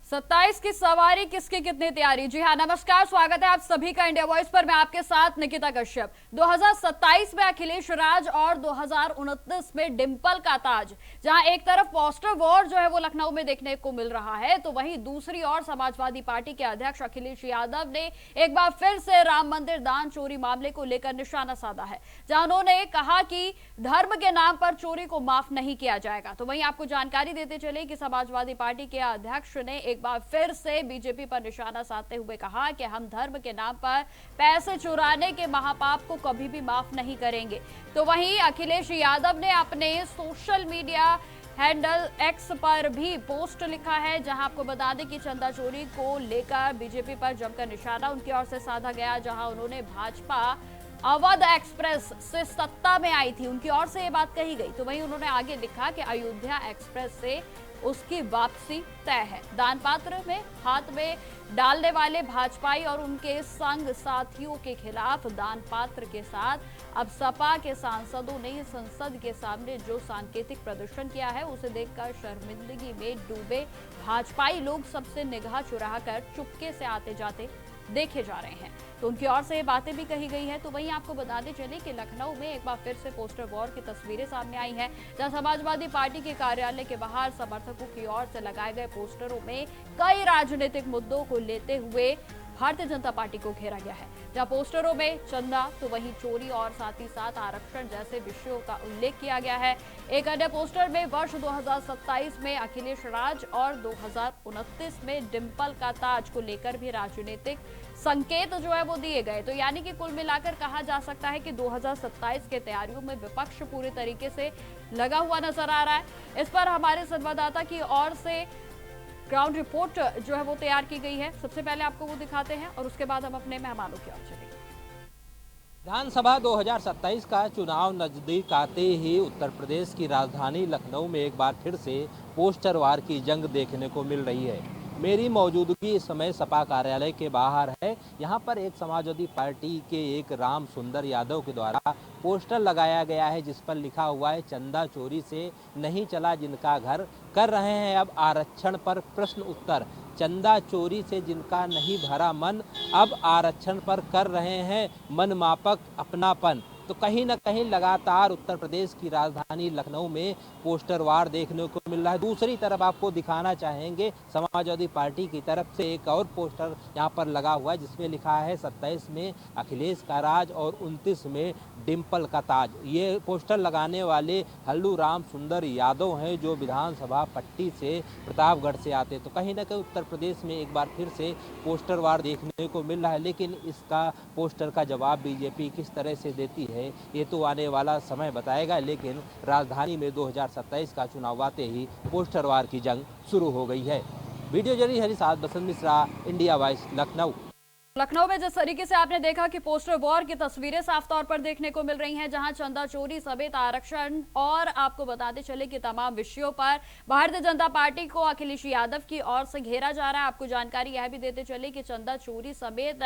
27 की सवारी किसकी कितनी तैयारी। जी हाँ, नमस्कार, स्वागत है आप सभी का इंडिया वॉइस पर। मैं आपके साथ निकिता कश्यप। 2027 में अखिलेश राज और 2029 में डिंपल का ताज। जहां एक तरफ पोस्टर वॉर जो है वो लखनऊ में देखने को मिल रहा है, तो वहीं दूसरी ओर समाजवादी पार्टी के अध्यक्ष अखिलेश यादव ने एक बार फिर से राम मंदिर दान चोरी मामले को लेकर निशाना साधा है, जहां उन्होंने कहा कि धर्म के नाम पर चोरी को माफ नहीं किया जाएगा। तो वहीं आपको जानकारी देते चले कि समाजवादी पार्टी के अध्यक्ष ने एक बार फिर से बीजेपी पर निशाना साधते हुए कहा कि हम धर्म के नाम पर पैसे चुराने के महापाप को कभी भी माफ नहीं करेंगे। तो वहीं अखिलेश यादव ने अपने सोशल मीडिया हैंडल एक्स पर भी पोस्ट लिखा है, जहां आपको बता दें कि चंदा चोरी को लेकर बीजेपी पर जमकर निशाना उनकी ओर से साधा गया, जहां उन्होंने भाजपा अवध एक्सप्रेस से सत्ता में आई थी, उनकी ओर से ये बात कही गई। तो वहीं उन्होंने आगे लिखा कि अयोध्या एक्सप्रेस से उसकी वापसी तय है। दान पात्र में हाथ में डालने वाले भाजपाई और उनके संग साथियों के खिलाफ दान पात्र के साथ अब सपा के सांसदों ने संसद के सामने जो सांकेतिक प्रदर्शन किया है, उसे देखकर शर्मिंदगी में डूबे भाजपाई लोग सबसे निगाह चुराकर चुपके से आते जाते देखे जा रहे हैं। तो उनकी ओर से ये बातें भी कही गई है। तो वहीं आपको बताते चले कि लखनऊ में एक बार फिर से पोस्टर वॉर की तस्वीरें सामने आई हैं, जहां समाजवादी पार्टी के कार्यालय के बाहर समर्थकों की ओर से लगाए गए पोस्टरों में कई राजनीतिक मुद्दों को लेते हुए भारतीय जनता पार्टी को घेरा गया है, जहां पोस्टरों में चंदा तो वहीं चोरी और साथ ही साथ आरक्षण जैसे विषयों का उल्लेख किया गया है। एक अन्य पोस्टर में वर्ष 2027 में अखिलेश राज और 2029 में डिंपल का ताज को लेकर भी राजनीतिक संकेत जो है वो दिए गए। तो यानी कि कुल मिलाकर कहा जा सकता है कि 2027 के तैयारियों में विपक्ष पूरे तरीके से लगा हुआ नजर आ रहा है। इस पर हमारे संवाददाता की ओर से ग्राउंड रिपोर्ट जो है वो तैयार की गई है। सबसे पहले आपको वो दिखाते हैं और उसके बाद हम अपने मेहमानों की ओर चलेंगे। विधानसभा 2027 का चुनाव नजदीक आते ही उत्तर प्रदेश की राजधानी लखनऊ में एक बार फिर से पोस्टर वार की जंग देखने को मिल रही है। मेरी मौजूदगी इस समय सपा कार्यालय के बाहर है। यहाँ पर एक समाजवादी पार्टी के एक राम सुंदर यादव के द्वारा पोस्टर लगाया गया है, जिस पर लिखा हुआ है, चंदा चोरी से नहीं चला जिनका घर, कर रहे हैं अब आरक्षण पर प्रश्न उत्तर। चंदा चोरी से जिनका नहीं भरा मन, अब आरक्षण पर कर रहे हैं मनमापक अपनापन। तो कहीं न कहीं लगातार उत्तर प्रदेश की राजधानी लखनऊ में पोस्टर वार देखने को मिल रहा है। दूसरी तरफ आपको दिखाना चाहेंगे, समाजवादी पार्टी की तरफ से एक और पोस्टर यहाँ पर लगा हुआ है, जिसमें लिखा है 27 में अखिलेश का राज और 29 में डिंपल का ताज। ये पोस्टर लगाने वाले हल्लू राम सुंदर यादव हैं, जो विधानसभा पट्टी से प्रतापगढ़ से आते। तो कहीं न कहीं उत्तर प्रदेश में एक बार फिर से पोस्टर वार देखने को मिल रहा है, लेकिन इसका पोस्टर का जवाब बीजेपी किस तरह से देती है ये तो आने वाला समय बताएगा। लेकिन राजधानी में 2027 का चुनाव आते ही पोस्टर वार की जंग शुरू हो गई है। वीडियो जर्नलिस्ट हरिसाद बसंत मिश्रा, इंडिया वॉइस, लखनऊ। लखनऊ में जिस तरीके से आपने देखा कि पोस्टर वॉर की तस्वीरें साफ तौर पर देखने को मिल रही हैं, जहां चंदा चोरी समेत आरक्षण और आपको बताते चले कि तमाम विषयों पर भारतीय जनता पार्टी को अखिलेश यादव की ओर से घेरा जा रहा है। आपको जानकारी यह भी देते चले कि चंदा चोरी समेत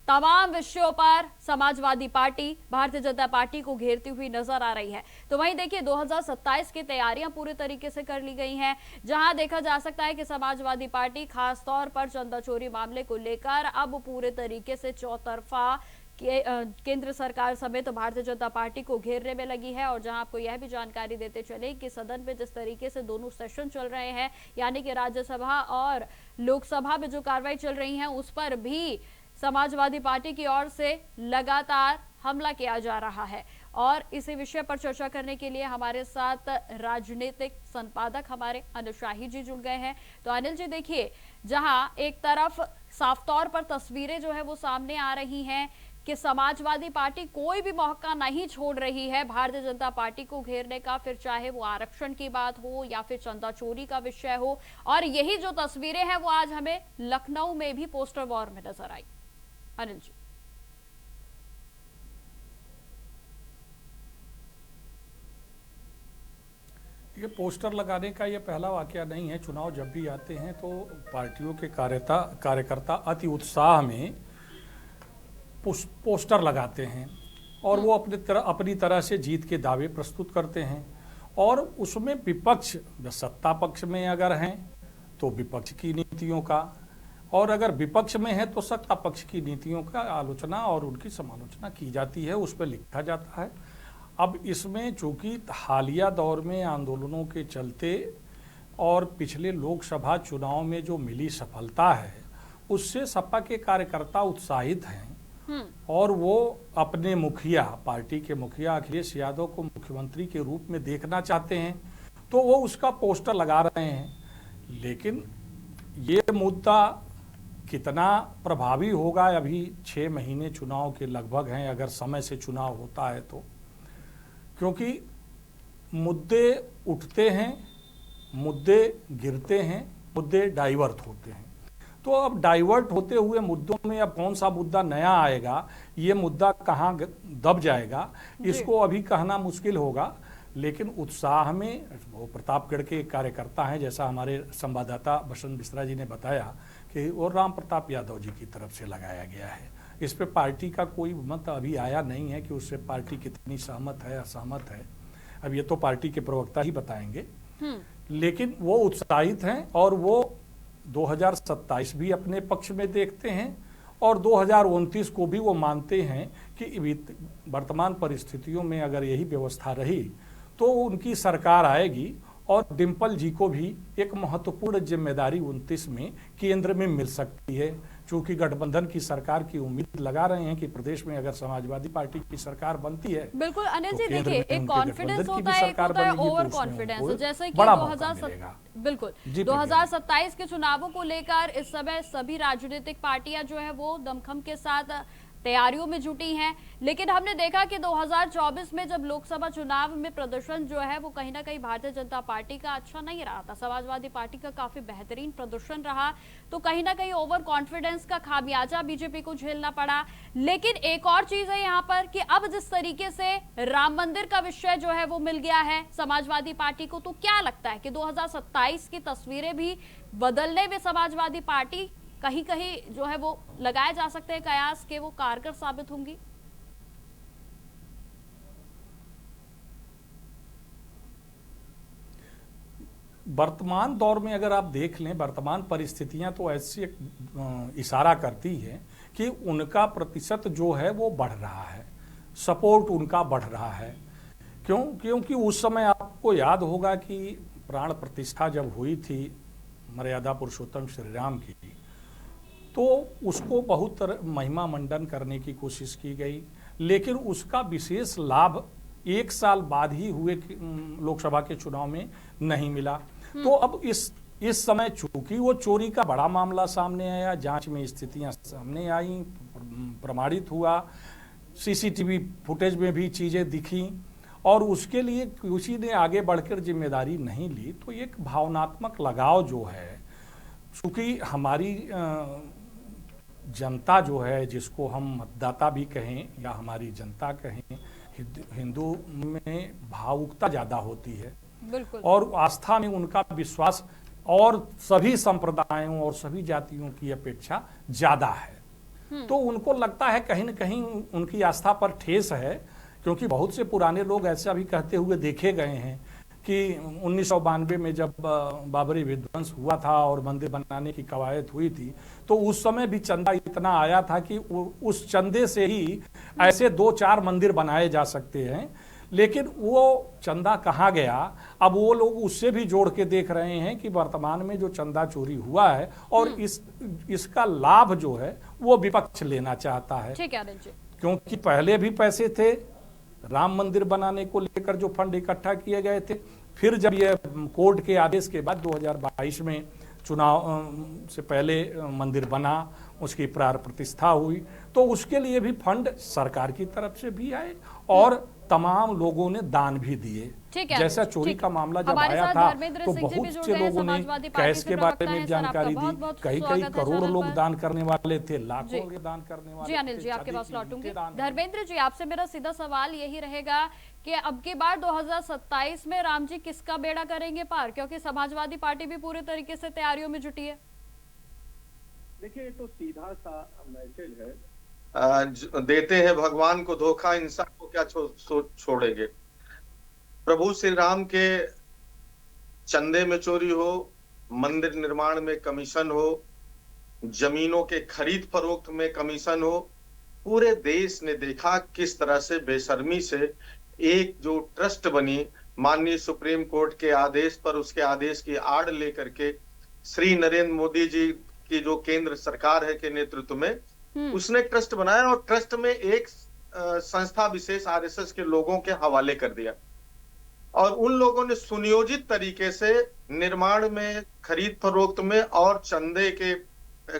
तमाम विषयों पर समाजवादी पार्टी भारतीय जनता पार्टी को घेरती हुई नजर आ रही है। तो वहीं देखिए 2027 की तैयारियां पूरे तरीके से कर ली गई हैं, जहां देखा जा सकता है कि समाजवादी पार्टी खासतौर पर चंदा चोरी मामले को लेकर अब पूरे तरीके से चौतरफा केंद्र सरकार समेत भारतीय जनता पार्टी को घेरने में लगी है। और जहां आपको यह भी जानकारी देते चले कि सदन में जिस तरीके से दोनों सेशन चल रहे हैं, यानी कि राज्यसभा और लोकसभा में जो कार्रवाई चल रही है, उस पर भी समाजवादी पार्टी की ओर से लगातार हमला किया जा रहा है। और इसी विषय पर चर्चा करने के लिए हमारे साथ राजनीतिक संपादक हमारे अनिल शाही जी जुड़ गए हैं। तो अनिल जी, देखिए, जहां एक तरफ साफ तौर पर तस्वीरें जो है वो सामने आ रही हैं कि समाजवादी पार्टी कोई भी मौका नहीं छोड़ रही है भारतीय जनता पार्टी को घेरने का, फिर चाहे वो आरक्षण की बात हो या फिर चंदा चोरी का विषय हो। और यही जो तस्वीरें हैं वो आज हमें लखनऊ में भी पोस्टर वॉर में नजर आई। अनिल जी, ये पोस्टर लगाने का ये पहला वाकया नहीं है। चुनाव जब भी आते हैं तो पार्टियों के कार्यकर्ता अति उत्साह में पोस्टर लगाते हैं और वो अपनी तरह से जीत के दावे प्रस्तुत करते हैं। और उसमें विपक्ष सत्ता पक्ष में अगर हैं तो विपक्ष की नीतियों का, और अगर विपक्ष में है तो सत्ता पक्ष की नीतियों का आलोचना और उनकी समालोचना की जाती है, उस पर लिखा जाता है। अब इसमें चूंकि हालिया दौर में आंदोलनों के चलते और पिछले लोकसभा चुनाव में जो मिली सफलता है, उससे सपा के कार्यकर्ता उत्साहित हैं और वो अपने मुखिया, पार्टी के मुखिया अखिलेश यादव को मुख्यमंत्री के रूप में देखना चाहते हैं, तो वो उसका पोस्टर लगा रहे हैं। लेकिन ये मुद्दा कितना प्रभावी होगा, अभी 6 महीने चुनाव के लगभग हैं, अगर समय से चुनाव होता है तो, क्योंकि मुद्दे उठते हैं, मुद्दे गिरते हैं, मुद्दे डाइवर्ट होते हैं। तो अब डाइवर्ट होते हुए मुद्दों में अब कौन सा मुद्दा नया आएगा, ये मुद्दा कहाँ दब जाएगा, इसको अभी कहना मुश्किल होगा। लेकिन उत्साह में वो प्रतापगढ़ के कार्यकर्ता हैं, जैसा हमारे संवाददाता बसंत मिश्रा जी ने बताया कि वो राम प्रताप यादव जी की तरफ से लगाया गया है। इस पे पार्टी का कोई मत अभी आया नहीं है कि उससे पार्टी कितनी सहमत है असहमत है, अब ये तो पार्टी के प्रवक्ता ही बताएंगे। लेकिन वो उत्साहित हैं और वो 2027 भी अपने पक्ष में देखते हैं और 2029 को भी वो मानते हैं कि वर्तमान परिस्थितियों में अगर यही व्यवस्था रही तो उनकी सरकार आएगी और डिम्पल जी को भी एक महत्वपूर्ण जिम्मेदारी 29 में केंद्र में मिल सकती है। चूंकि गठबंधन की सरकार की उम्मीद लगा रहे हैं कि प्रदेश में अगर समाजवादी पार्टी की सरकार बनती है, बिल्कुल अनिल तो जी, केंद्र देखिए में एक उनके कॉन्फिडेंस गठबंधन की होता भी है, एक सरकार होता है बनेगी, तो ओवर उसमें कॉन्फिडेंस, उनको जैसे कि बड़ा मौका मिलेगा। बिल्कुल जी, 2027 के चुनावों को लेकर इस समय सभी राजनीतिक पार्टियां जो है वो दमखम के साथ तैयारियों में जुटी हैं। लेकिन हमने देखा कि 2024 में जब लोकसभा चुनाव में प्रदर्शन जो है वो कहीं ना कहीं भारतीय जनता पार्टी का अच्छा नहीं रहा था, समाजवादी पार्टी का काफी बेहतरीन प्रदर्शन रहा, तो कहीं ना कहीं ओवर कॉन्फिडेंस का खामियाजा बीजेपी को झेलना पड़ा। लेकिन एक और चीज है यहाँ पर कि अब जिस तरीके से राम मंदिर का विषय जो है वो मिल गया है समाजवादी पार्टी को, तो क्या लगता है कि 2027 की तस्वीरें भी बदलने में समाजवादी पार्टी कहीं कहीं जो है वो लगाए जा सकते हैं कयास के वो कारगर साबित होंगी? वर्तमान दौर में अगर आप देख लें, वर्तमान परिस्थितियां तो ऐसी इशारा करती हैं कि उनका प्रतिशत जो है वो बढ़ रहा है, सपोर्ट उनका बढ़ रहा है। क्योंकि उस समय आपको याद होगा कि प्राण प्रतिष्ठा जब हुई थी मर्यादा पुरुषोत्तम श्री राम की, तो उसको बहुत महिमा मंडन करने की कोशिश की गई, लेकिन उसका विशेष लाभ 1 साल बाद ही हुए लोकसभा के चुनाव में नहीं मिला। तो अब इस समय चूंकि वो चोरी का बड़ा मामला सामने आया, जांच में स्थितियां सामने आई, प्रमाणित हुआ, सीसीटीवी फुटेज में भी चीजें दिखी और उसके लिए किसी ने आगे बढ़कर जिम्मेदारी नहीं ली, तो एक भावनात्मक लगाव जो है, चूंकि हमारी जनता जो है, जिसको हम मतदाता भी कहें या हमारी जनता कहें, हिंदू में भावुकता ज्यादा होती है, बिल्कुल, और आस्था में उनका विश्वास और सभी संप्रदायों और सभी जातियों की अपेक्षा ज्यादा है। तो उनको लगता है कहीं न कहीं उनकी आस्था पर ठेस है, क्योंकि बहुत से पुराने लोग ऐसा भी कहते हुए देखे गए हैं कि 1992 में जब बाबरी विध्वंस हुआ था और मंदिर बनाने की कवायद हुई थी, तो उस समय भी चंदा इतना आया था कि उस चंदे से ही ऐसे 2-4 मंदिर बनाए जा सकते हैं। लेकिन वो चंदा कहाँ गया, अब वो लोग उससे भी जोड़ के देख रहे हैं कि वर्तमान में जो चंदा चोरी हुआ है और इसका लाभ जो है वो विपक्ष लेना चाहता है। ठीक है जी, क्योंकि पहले भी पैसे थे राम मंदिर बनाने को लेकर जो फंड इकट्ठा किए गए थे, फिर जब ये कोर्ट के आदेश के बाद 2022 में चुनाव से पहले मंदिर बना, उसकी प्राण प्रतिष्ठा हुई, तो उसके लिए भी फंड सरकार की तरफ से भी आए और तमाम लोगों ने दान भी दिए। जैसा चोरी का मामला जब आया था तो बहुत से लोगों ने कैश के बारे में जानकारी दी, कई करोड़ लोग दान करने वाले थे, लाखों के दान करने वाले। जी अनिल जी, आपके पास लौटूंगी। धर्मेंद्र जी, आपसे मेरा सीधा सवाल यही रहेगा कि अब की बार 2027 में राम जी किसका बेड़ा करेंगे पार, क्योंकि समाजवादी पार्टी भी पूरे तरीके से तैयारियों में जुटी है। देखिए, ये तो सीधा सा मैसेज है, देते हैं भगवान को धोखा, इंसान को क्या छोड़ेंगे। प्रभु श्री राम के चंदे में चोरी हो, मंदिर निर्माण में कमीशन हो, जमीनों के खरीद फरोख्त में कमीशन हो। पूरे देश ने देखा किस तरह से बेशर्मी से एक जो ट्रस्ट बनी, माननीय सुप्रीम कोर्ट के आदेश पर, उसके आदेश की आड़ लेकर के श्री नरेंद्र मोदी जी की जो केंद्र सरकार है के नेतृत्व में उसने ट्रस्ट बनाया और ट्रस्ट में एक संस्था विशेष आरएसएस के लोगों के हवाले कर दिया और उन लोगों ने सुनियोजित तरीके से निर्माण में, खरीद फरोख्त में और चंदे के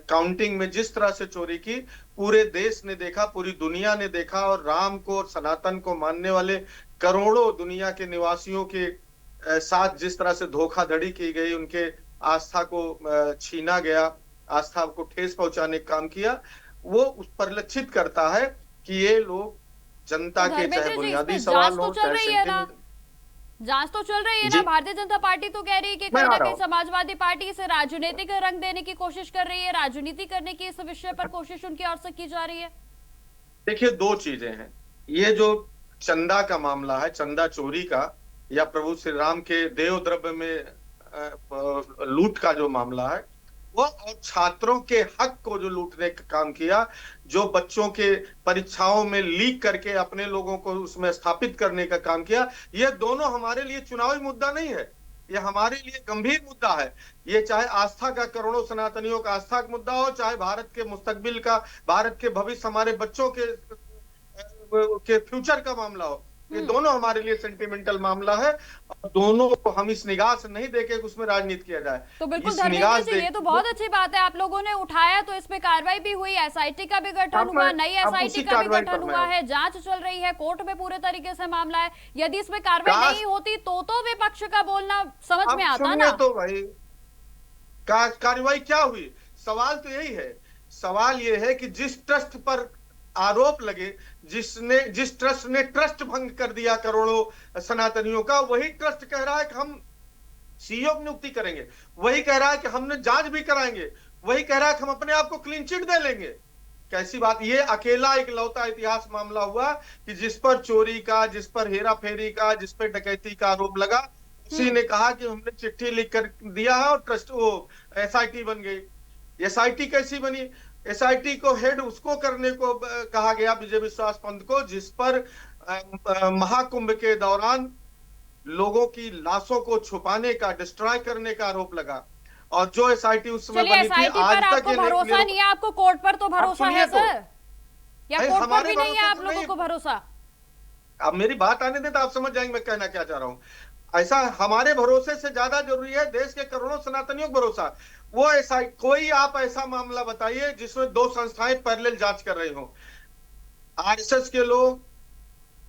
काउंटिंग में जिस तरह से चोरी की, पूरे देश ने देखा, पूरी दुनिया ने देखा। और राम को और सनातन को मानने वाले करोड़ों दुनिया के निवासियों के साथ जिस तरह से धोखाधड़ी की गई, उनके आस्था को छीना गया, आस्था को ठेस पहुंचाने का काम किया, वो परिलक्षित करता है कि ये लोग जनता के चाहे बुनियादी सवाल हो, जांच तो चल रही है ना। भारतीय जनता पार्टी तो कह रही है कि कहीं ना कहीं समाजवादी पार्टी इसे राजनीतिक रंग देने की कोशिश कर रही है, राजनीति करने की इस विषय पर कोशिश उनकी ओर से की जा रही है। देखिए, दो चीजें हैं। ये जो चंदा का मामला है, चंदा चोरी का, या प्रभु श्री राम के देव द्रव्य में लूट का जो मामला है, वो और छात्रों के हक को जो लूटने का काम किया, जो बच्चों के परीक्षाओं में लीक करके अपने लोगों को उसमें स्थापित करने का काम किया, ये दोनों हमारे लिए चुनावी मुद्दा नहीं है, ये हमारे लिए गंभीर मुद्दा है। ये चाहे आस्था का, करोड़ों सनातनियों का आस्था का मुद्दा हो, चाहे भारत के मुस्तकबिल का, भारत के भविष्य, हमारे बच्चों के फ्यूचर का मामला हो, ये दोनों हमारे लिए सेंटिमेंटल मामला है और दोनों को हम इस निगाह से नहीं देखे कि उसमें राजनीति किया जाए। तो बिल्कुल धर्मेंद्र जी, ये तो बहुत अच्छी बात है, आप लोगों ने उठाया तो इसमें कार्रवाई भी हुई, एसआईटी का भी गठन हुआ, नई एसआईटी का भी गठन हुआ है, जांच चल रही है, कोर्ट में पूरे तरीके से मामला है। यदि इसमें कार्रवाई नहीं होती तो विपक्ष का बोलना समझ में आता ना। तो भाई कार्रवाई क्या हुई? सवाल तो यही है, सवाल ये है कि जिस ट्रस्ट पर आरोप लगे, जिस ट्रस्ट ने ट्रस्ट भंग कर दिया करोड़ों सनातनियों का, वही ट्रस्ट कह रहा है कि हम सीईओ की नियुक्ति करेंगे, वही कह रहा है कि हमने जांच भी कराएंगे, वही कह रहा है कि हम अपने आप को क्लीन चिट दे लेंगे। कैसी बात! ये अकेला इकलौता इतिहास मामला हुआ कि जिस पर चोरी का, जिस पर हेरा फेरी का, जिस पर डकैती का आरोप लगा, उसी ने कहा कि हमने चिट्ठी लिख कर दिया है और ट्रस्ट वो एसआईटी बन गई। एसआईटी कैसी बनी? एसआईटी को हेड उसको करने को कहा गया, विजय विश्वास पंत को, जिस पर महाकुंभ के दौरान लोगों की लाशों को छुपाने का, डिस्ट्रॉय करने का आरोप लगा। और जो एसआईटी उस समय बनी थी, आज तक भरोसा नहीं है आपको? कोर्ट पर तो भरोसा है सर, या कोर्ट पर भी नहीं है आप लोगों को भरोसा? अब मेरी बात आने दें तो आप समझ जाएंगे मैं कहना क्या चाह रहा हूं। ऐसा हमारे भरोसे से ज्यादा जरूरी है देश के करोड़ों सनातनियों का भरोसा। वो ऐसा कोई आप ऐसा मामला बताइए जिसमें दो संस्थाएं पैरेलल जांच कर रही हो, आरएसएस के लोग,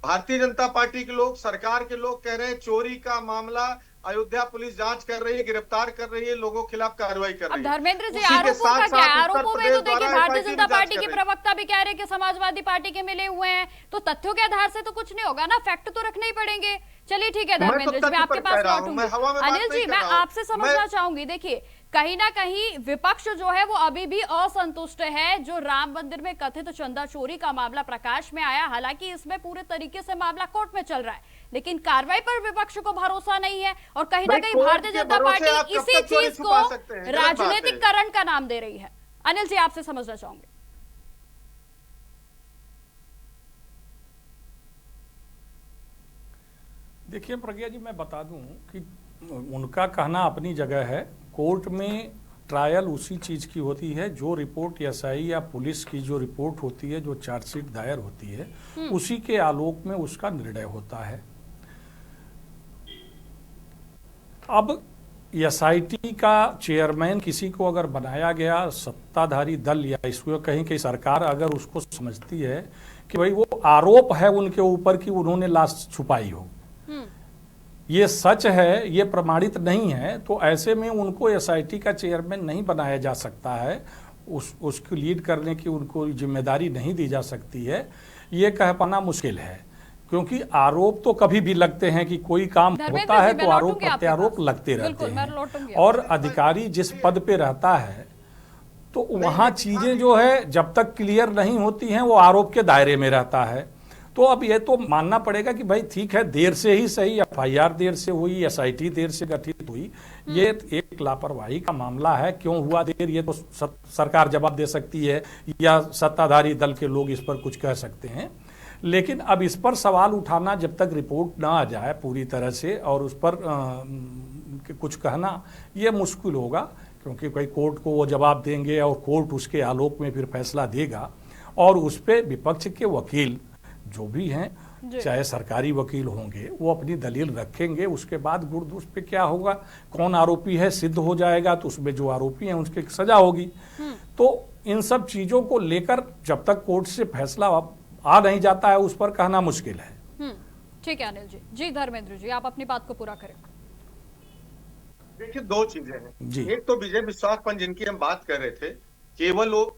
भारतीय जनता पार्टी के लोग, सरकार के लोग कह रहे हैं चोरी का मामला अयोध्या पुलिस जांच कर रही है, गिरफ्तार कर रही है, लोगों के खिलाफ कार्रवाई कर रही है। धर्मेंद्र जी, आरोपों का क्या? आरोपों में तो देखिए भारतीय जनता पार्टी के प्रवक्ता भी कह रहे हैं कि समाजवादी पार्टी के मिले हुए हैं, तो तथ्यों के आधार से तो कुछ नहीं होगा ना, फैक्ट तो रखने ही पड़ेंगे। चलिए ठीक है धर्मेंद्र जी, मैं आपके पास लौटूंगी। अनिल जी, मैं आपसे समझना चाहूंगी, देखिए कहीं ना कहीं विपक्ष जो है वो अभी भी असंतुष्ट है जो राम मंदिर में कथित चंदा चोरी का मामला प्रकाश में आया। हालांकि इसमें पूरे तरीके से मामला कोर्ट में चल रहा है, लेकिन कार्रवाई पर विपक्ष को भरोसा नहीं है और कहीं ना कहीं भारतीय जनता पार्टी इसी चीज को राजनीतिकरण का नाम दे रही है। अनिल जी, आपसे समझना चाहूंगी। देखिए प्रज्ञा जी, मैं बता दूं कि उनका कहना अपनी जगह है। कोर्ट में ट्रायल उसी चीज़ की होती है जो रिपोर्ट एसआई या पुलिस की जो रिपोर्ट होती है, जो चार्जशीट दायर होती है, उसी के आलोक में उसका निर्णय होता है। अब एसआईटी का चेयरमैन किसी को अगर बनाया गया, सत्ताधारी दल या इसको कहीं कि सरकार अगर उसको समझती है कि भाई वो आरोप है उनके ऊपर कि उन्होंने लाश छुपाई हो, ये सच है, ये प्रमाणित नहीं है, तो ऐसे में उनको एसआईटी का चेयरमैन नहीं बनाया जा सकता है, उसको लीड करने की उनको जिम्मेदारी नहीं दी जा सकती है। ये कह पाना मुश्किल है, क्योंकि आरोप तो कभी भी लगते हैं कि कोई काम होता है तो आरोप प्रत्यारोप लगते रहते हैं, और अधिकारी जिस पद पे रहता है तो वहाँ चीजें जो है जब तक क्लियर नहीं होती हैं वो आरोप के दायरे में रहता है। तो अब ये तो मानना पड़ेगा कि भाई ठीक है, देर से ही सही, एफआईआर देर से हुई, एसआईटी देर से गठित हुई, ये एक लापरवाही का मामला है। क्यों हुआ देर, ये तो सरकार जवाब दे सकती है या सत्ताधारी दल के लोग इस पर कुछ कह सकते हैं। लेकिन अब इस पर सवाल उठाना, जब तक रिपोर्ट ना आ जाए पूरी तरह से, और उस पर कुछ कहना ये मुश्किल होगा, क्योंकि भाई कोर्ट को वो जवाब देंगे और कोर्ट उसके आलोक में फिर फैसला देगा, और उस पर विपक्ष के वकील जो भी हैं, चाहे सरकारी वकील होंगे, वो अपनी दलील रखेंगे। उसके बाद गुर्द उस पर क्या होगा, कौन आरोपी है सिद्ध हो जाएगा, तो उसमें जो आरोपी हैं उसकी सजा होगी। तो इन सब चीजों को लेकर जब तक कोर्ट से फैसला आ नहीं जाता है, उस पर कहना मुश्किल है। ठीक है अनिल जी। जी धर्मेंद्र जी, आप अपनी बात को पूरा करें। देखिए, दो चीजें हैं जी। एक तो विजय विश्वास पंत जिनकी हम बात कर रहे थे, केवल वो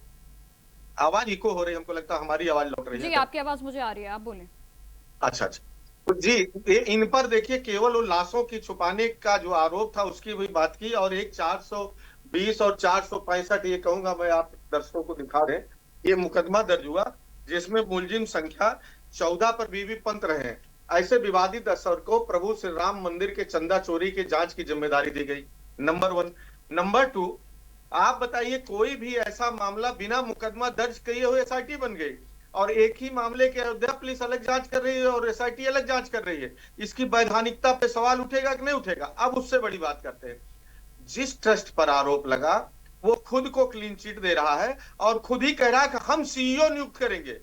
आवाज इको हो रही है, हमको लगता है हमारी आवाज लौट रही है। जी आपकी आवाज मुझे आ रही है, आप बोलें। अच्छा अच्छा, तो जी इन पर देखिए, केवल वो लाशों की छुपाने का जो आरोप था उसकी भी बात की, और एक 420 और 465, ये कहूंगा मैं, आप दर्शकों को दिखा दें, ये मुकदमा दर्ज हुआ जिसमें मुलजिम संख्या 14 पर बीबी पंत रहे हैं। ऐसे विवादित असर को प्रभु श्री राम मंदिर के चंदा चोरी के जांच की जिम्मेदारी दी गई, नंबर 1। नंबर 2, आप बताइए, कोई भी ऐसा मामला बिना मुकदमा दर्ज किए हुए एसआईटी बन गई, और एक ही मामले के अयोध्या पुलिस अलग जांच कर रही है और एसआईटी अलग जांच कर रही है। इसकी वैधानिकता पे सवाल उठेगा कि नहीं उठेगा? अब उससे बड़ी बात करते हैं। जिस ट्रस्ट पर आरोप लगा वो खुद को क्लीन चिट दे रहा है और खुद ही कह रहा है कि हम सीईओ नियुक्त करेंगे।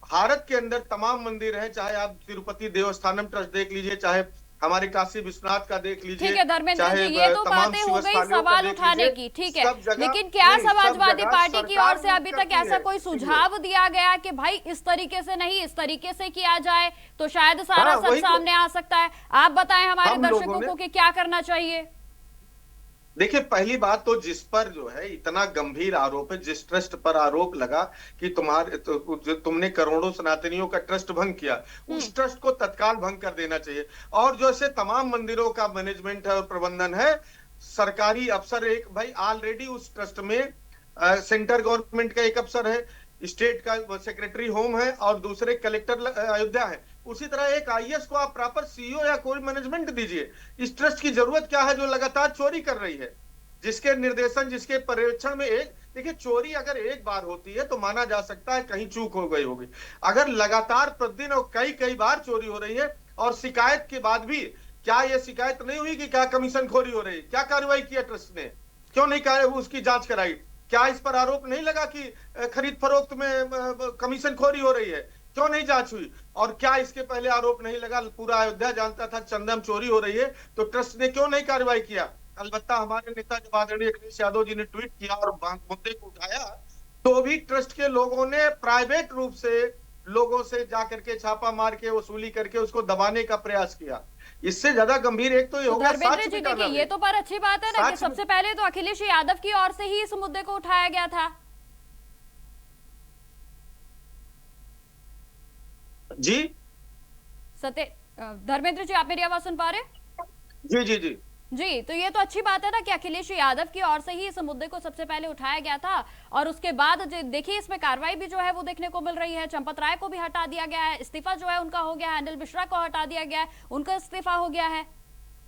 भारत के अंदर तमाम मंदिर हैं, चाहे आप तिरुपति देवस्थानम ट्रस्ट देख लीजिए, चाहे हमारे काशी विश्वनाथ का देख लीजिए। ठीक है धर्मेंद्र जी, ये तो बातें हो गई सवाल उठाने की, ठीक है, लेकिन क्या समाजवादी पार्टी की ओर से अभी तक ऐसा कोई सुझाव दिया गया कि भाई इस तरीके से नहीं, इस तरीके से किया जाए तो शायद सारा सच सामने आ सकता है? आप बताएं हमारे दर्शकों को कि क्या करना चाहिए। देखिए, पहली बात तो जिस पर जो है इतना गंभीर आरोप है, जिस ट्रस्ट पर आरोप लगा कि तुमने करोड़ों सनातनियों का ट्रस्ट भंग किया, उस ट्रस्ट को तत्काल भंग कर देना चाहिए। और जो ऐसे तमाम मंदिरों का मैनेजमेंट है और प्रबंधन है, सरकारी अफसर, एक भाई ऑलरेडी उस ट्रस्ट में सेंट्रल गवर्नमेंट का एक अफसर है, स्टेट का सेक्रेटरी होम है, और दूसरे कलेक्टर अयोध्या है। उसी तरह एक आईएएस को आप प्रॉपर सीईओ या कोई मैनेजमेंट दीजिए। इस ट्रस्ट की जरूरत क्या है जो लगातार चोरी कर रही है, जिसके निर्देशन, जिसके पर्यवेक्षण में एक, देखिए, चोरी अगर एक बार होती है तो माना जा सकता है कहीं चूक हो गई होगी। अगर लगातार प्रतिदिन और कई कई बार चोरी हो रही है, और शिकायत के बाद भी, क्या यह शिकायत नहीं हुई कि क्या कमीशन खोरी हो रही है? क्या कार्रवाई किया ट्रस्ट ने? क्यों नहीं उसकी जांच कराई? क्या इस पर आरोप नहीं लगा कि खरीद फरोख्त में कमीशन खोरी हो रही है? क्यों नहीं जांच हुई? और क्या इसके पहले आरोप नहीं लगा, पूरा अयोध्या जानता था चंदन चोरी हो रही है, तो ट्रस्ट ने क्यों नहीं कार्रवाई किया? अलबत्ता हमारे नेता जब आदरणीय अखिलेश यादव जी ने ट्वीट किया और मुद्दे को उठाया, तो भी ट्रस्ट के लोगों ने प्राइवेट रूप से लोगों से जाकर के छापा मार के वसूली करके उसको दबाने का प्रयास किया। इससे ज्यादा गंभीर एक तो ये होगा, धर्मेंद्र जी देखिए, ये तो पर अच्छी बात है ना कि सबसे पहले तो अखिलेश यादव की ओर से ही इस मुद्दे को उठाया गया था। जी धर्मेंद्र जी, आप मेरी आवाज सुन पा रहे? जी जी जी जी, तो ये तो अच्छी बात है ना कि अखिलेश यादव की ओर से ही इस मुद्दे को सबसे पहले उठाया गया था, और उसके बाद देखिए इसमें कार्रवाई भी जो है वो देखने को मिल रही है। चंपत राय को भी हटा दिया गया है, इस्तीफा जो है उनका हो गया है, अनिल मिश्रा को हटा दिया गया है, उनका इस्तीफा हो गया है,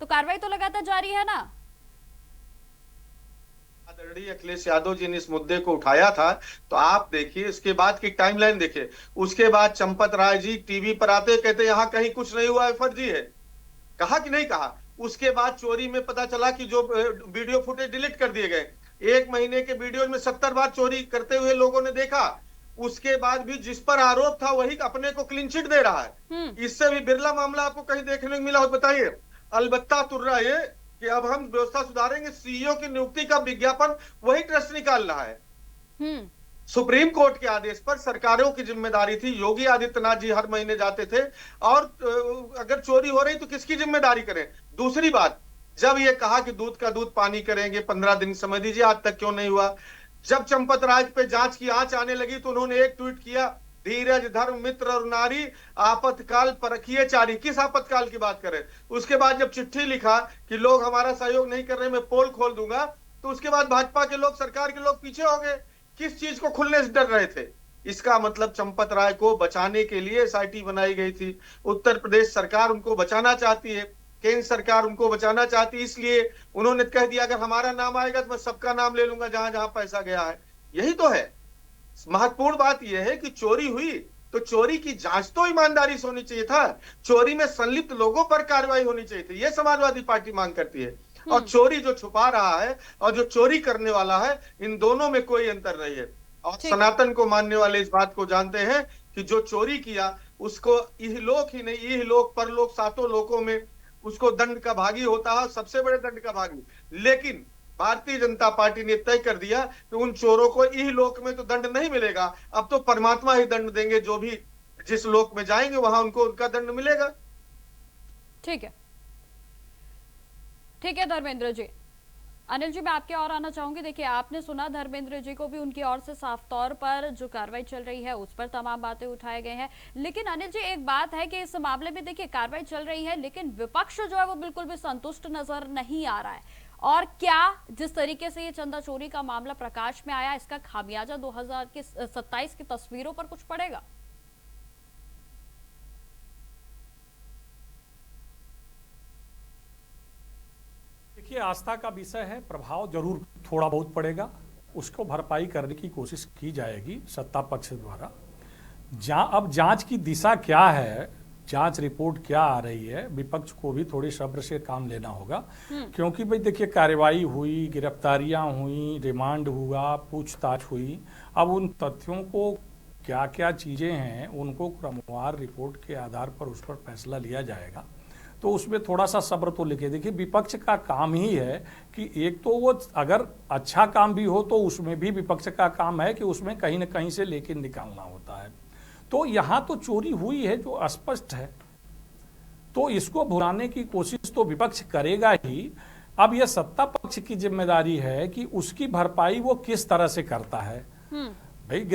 तो कार्रवाई तो लगातार जारी है ना। आदरणीय अखिलेश यादव जी ने इस मुद्दे को उठाया था, तो आप देखिए इसके बाद की टाइमलाइन देखिए। उसके बाद चंपत राय जी टीवी पर आते कहते यहाँ कहीं कुछ नहीं हुआ है, फर्जी है। कहा कि नहीं कहा? उसके बाद चोरी में पता चला कि जो वीडियो फुटेज डिलीट कर दिए गए, 1 महीने के वीडियो में 70 बार चोरी करते हुए लोगों ने देखा। उसके बाद भी जिस पर आरोप था वही अपने को क्लीन चिट दे रहा है। इससे भी बिरला मामला आपको कहीं देखने को मिला हो? बताइए। अलबत्ता तुर्रा ये कि अब हम व्यवस्था सुधारेंगे, सीईओ की नियुक्ति का विज्ञापन वही ट्रस्ट निकाल रहा है। सुप्रीम कोर्ट के आदेश पर सरकारों की जिम्मेदारी थी, योगी आदित्यनाथ जी हर महीने जाते थे, और अगर चोरी हो रही तो किसकी जिम्मेदारी करें? दूसरी बात, जब ये कहा कि दूध का दूध पानी करेंगे, 15 दिन समय दीजिए, आज तक क्यों नहीं हुआ? जब चंपत राज पे जांच की आंच आने लगी तो उन्होंने एक ट्वीट किया, धीरज धर्म मित्र और नारी आपातकाल परखिए चारी। किस आपातकाल की बात करें? उसके बाद जब चिट्ठी लिखा कि लोग हमारा सहयोग नहीं कर रहे, मैं पोल खोल दूंगा, तो उसके बाद भाजपा के लोग, सरकार के लोग पीछे हो गए। किस चीज को खुलने से डर रहे थे? इसका मतलब चंपत राय को बचाने के लिए एसआईटी बनाई गई थी। उत्तर प्रदेश सरकार उनको बचाना चाहती है, केंद्र सरकार उनको बचाना चाहती है, इसलिए उन्होंने कह दिया अगर हमारा नाम आएगा तो मैं सबका नाम ले लूंगा जहां जहां पैसा गया है। यही तो है महत्वपूर्ण बात। यह है कि चोरी हुई तो चोरी की जांच तो ईमानदारी से होनी चाहिए था, चोरी में संलिप्त लोगों पर कार्रवाई होनी चाहिए थी, यह समाजवादी पार्टी मांग करती है। और चोरी जो छुपा रहा है और जो चोरी करने वाला है, इन दोनों में कोई अंतर नहीं है। और सनातन को मानने वाले इस बात को जानते हैं कि जो चोरी किया उसको इहलोक ही नहीं, इहलोक परलोक सातों लोकों में उसको दंड का भागी होता है, सबसे बड़े दंड का भागी। लेकिन भारतीय जनता पार्टी ने तय कर दिया कि उन चोरों को इहलोक में तो दंड नहीं मिलेगा, अब तो परमात्मा ही दंड देंगे, जो भी जिस लोक में जाएंगे वहां उनको उनका दंड मिलेगा। ठीक है, ठीक है धर्मेंद्र जी। अनिल जी, मैं आपके और आना चाहूंगी। देखिए, आपने सुना धर्मेंद्र जी को भी, उनकी ओर से साफ तौर पर जो कार्रवाई चल रही है उस पर तमाम बातें उठाए गए हैं। लेकिन अनिल जी, एक बात है कि इस मामले में देखिए कार्रवाई चल रही है, लेकिन विपक्ष जो है वो बिल्कुल भी संतुष्ट नजर नहीं आ रहा है। और क्या जिस तरीके से ये चंदा चोरी का मामला प्रकाश में आया, इसका खामियाजा 2027 की तस्वीरों पर कुछ पड़ेगा? देखिए, आस्था का विषय है, प्रभाव जरूर थोड़ा बहुत पड़ेगा, उसको भरपाई करने की कोशिश की जाएगी सत्ता पक्ष द्वारा। अब जांच की दिशा क्या है, जांच रिपोर्ट क्या आ रही है, विपक्ष को भी थोड़ी सब्र से काम लेना होगा। क्योंकि भाई देखिए, कार्रवाई हुई, गिरफ्तारियां हुई, रिमांड हुआ, पूछताछ हुई, अब उन तथ्यों को क्या क्या चीजें हैं उनको क्रमवार रिपोर्ट के आधार पर उस पर फैसला लिया जाएगा। तो उसमें थोड़ा सा सब्र तो लेके देखिए, विपक्ष का काम ही है कि एक तो वो अगर अच्छा काम भी हो तो उसमें भी विपक्ष का काम है कि उसमें कहीं ना कहीं से लेके निकालना होता है। तो यहाँ तो चोरी हुई है जो स्पष्ट है, तो इसको भुनाने की कोशिश तो विपक्ष करेगा ही। अब यह सत्ता पक्ष की जिम्मेदारी है कि उसकी भरपाई वो किस तरह से करता है। भाई,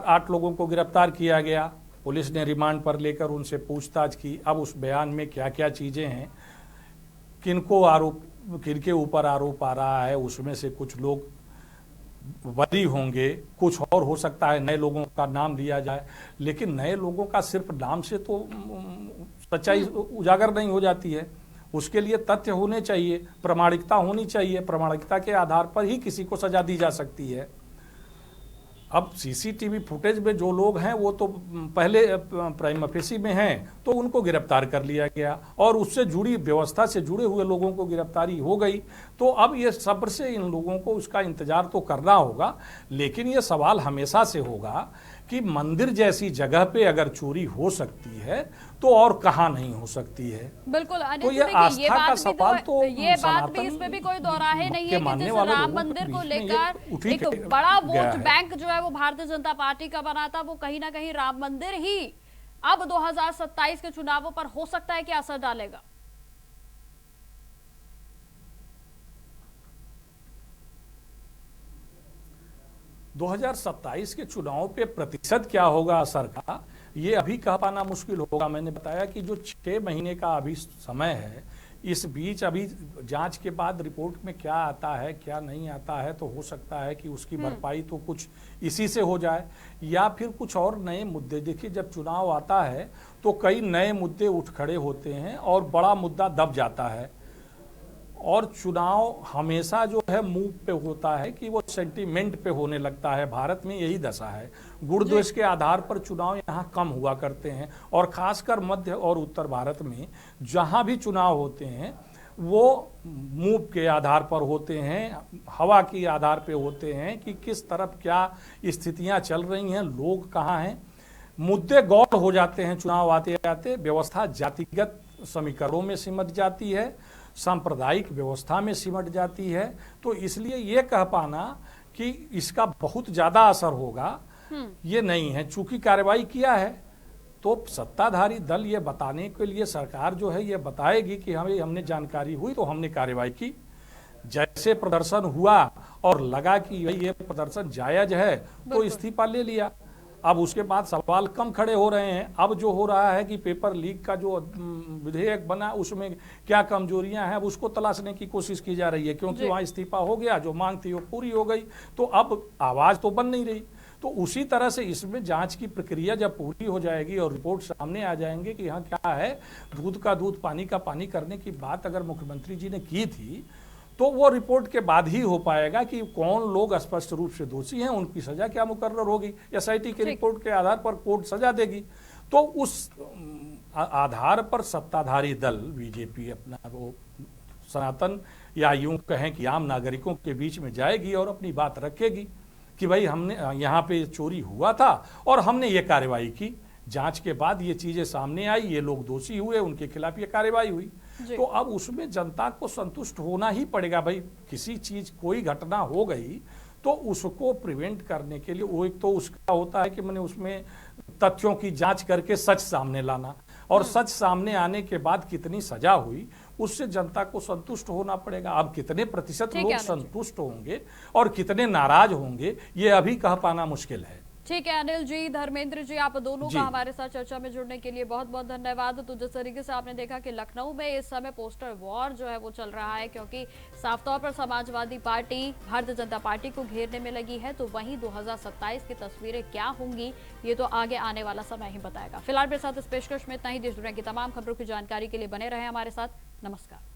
8 लोगों को गिरफ्तार किया गया, पुलिस ने रिमांड पर लेकर उनसे पूछताछ की। अब उस बयान में क्या क्या चीजें हैं, किनके ऊपर आरोप आ रहा है, उसमें से कुछ लोग बरी होंगे, कुछ और हो सकता है नए लोगों का नाम दिया जाए। लेकिन नए लोगों का सिर्फ नाम से तो सच्चाई उजागर नहीं हो जाती है, उसके लिए तथ्य होने चाहिए, प्रामाणिकता होनी चाहिए, प्रामाणिकता के आधार पर ही किसी को सजा दी जा सकती है। अब सीसीटीवी फुटेज में जो लोग हैं वो तो पहले प्राइमा फेसी में हैं, तो उनको गिरफ्तार कर लिया गया और उससे जुड़ी व्यवस्था से जुड़े हुए लोगों को गिरफ्तारी हो गई। तो अब ये सब्र से इन लोगों को उसका इंतजार तो करना होगा। लेकिन ये सवाल हमेशा से होगा कि मंदिर जैसी जगह पे अगर चोरी हो सकती है तो और कहाँ नहीं हो सकती है। बिल्कुल, तो ये आस्था का सवाल तो ये बात भी, इसमें भी कोई दोराहे नहीं है कि जिस राम मंदिर को लेकर एक बड़ा वोट बैंक जो है वो भारतीय जनता पार्टी का बना था, वो कहीं ना कहीं राम मंदिर ही अब 2027 के चुनावों पर हो सकता है कि असर डालेगा। दो 2027 के चुनाव पे प्रतिशत क्या होगा असर का, ये अभी कह पाना मुश्किल होगा। मैंने बताया कि जो 6 महीने का अभी समय है, इस बीच अभी जांच के बाद रिपोर्ट में क्या आता है क्या नहीं आता है, तो हो सकता है कि उसकी भरपाई तो कुछ इसी से हो जाए या फिर कुछ और नए मुद्दे। देखिए, जब चुनाव आता है तो कई नए मुद्दे उठ खड़े होते हैं और बड़ा मुद्दा दब जाता है। और चुनाव हमेशा जो है मुंह पे होता है कि वो सेंटीमेंट पे होने लगता है। भारत में यही दशा है, गुण द्वेष के आधार पर चुनाव यहाँ कम हुआ करते हैं। और खासकर मध्य और उत्तर भारत में जहाँ भी चुनाव होते हैं वो मुंह के आधार पर होते हैं, हवा के आधार पे होते हैं कि किस तरफ क्या स्थितियाँ चल रही हैं, लोग कहाँ हैं। मुद्दे गौर हो जाते हैं चुनाव आते आते। व्यवस्था जातिगत समीकरणों में सिमट जाती है, सांप्रदायिक व्यवस्था में सिमट जाती है। तो इसलिए ये कह पाना कि इसका बहुत ज्यादा असर होगा ये नहीं है। चूंकि कार्रवाई किया है तो सत्ताधारी दल ये बताने के लिए, सरकार जो है ये बताएगी कि हमने जानकारी हुई तो हमने कार्रवाई की। जैसे प्रदर्शन हुआ और लगा कि ये प्रदर्शन जायज है तो इस्तीफा ले लिया। अब उसके बाद सवाल कम खड़े हो रहे हैं। अब जो हो रहा है कि पेपर लीक का जो विधेयक बना उसमें क्या कमजोरियां हैं, अब उसको तलाशने की कोशिश की जा रही है, क्योंकि वहां इस्तीफा हो गया, जो मांग थी वो पूरी हो गई। तो अब आवाज तो बन नहीं रही। तो उसी तरह से इसमें जांच की प्रक्रिया जब पूरी हो जाएगी और रिपोर्ट सामने आ जाएंगे कि हाँ क्या है, दूध का दूध पानी का पानी करने की बात अगर मुख्यमंत्री जी ने की थी, तो वो रिपोर्ट के बाद ही हो पाएगा कि कौन लोग स्पष्ट रूप से दोषी हैं, उनकी सजा क्या मुकर्रर होगी। एसआईटी की रिपोर्ट के आधार पर कोर्ट सजा देगी। तो उस आधार पर सत्ताधारी दल बीजेपी अपना वो सनातन या यूं कहें कि आम नागरिकों के बीच में जाएगी और अपनी बात रखेगी कि भाई हमने यहाँ पे चोरी हुआ था और हमने ये कार्रवाई की। जांच के बाद ये चीजें सामने आई, ये लोग दोषी हुए, उनके खिलाफ ये कार्रवाई हुई। तो अब उसमें जनता को संतुष्ट होना ही पड़ेगा। भाई किसी चीज कोई घटना हो गई तो उसको प्रिवेंट करने के लिए वो एक तो उसका होता है कि मैंने उसमें तथ्यों की जांच करके सच सामने लाना, और सच सामने आने के बाद कितनी सजा हुई उससे जनता को संतुष्ट होना पड़ेगा। अब कितने प्रतिशत लोग संतुष्ट होंगे और कितने नाराज होंगे ये अभी कह पाना मुश्किल है। ठीक है अनिल जी, धर्मेंद्र जी, आप दोनों का हमारे साथ चर्चा में जुड़ने के लिए बहुत बहुत धन्यवाद। तो जिस तरीके से आपने देखा कि लखनऊ में इस समय पोस्टर वॉर जो है वो चल रहा है, क्योंकि साफ तौर पर समाजवादी पार्टी भारतीय जनता पार्टी को घेरने में लगी है, तो वहीं 2027 की तस्वीरें क्या होंगी ये तो आगे आने वाला समय ही बताएगा। फिलहाल मेरे साथ इस पेशकश में इतना ही। देश दुनिया की तमाम खबरों की जानकारी के लिए बने रहे हमारे साथ। नमस्कार।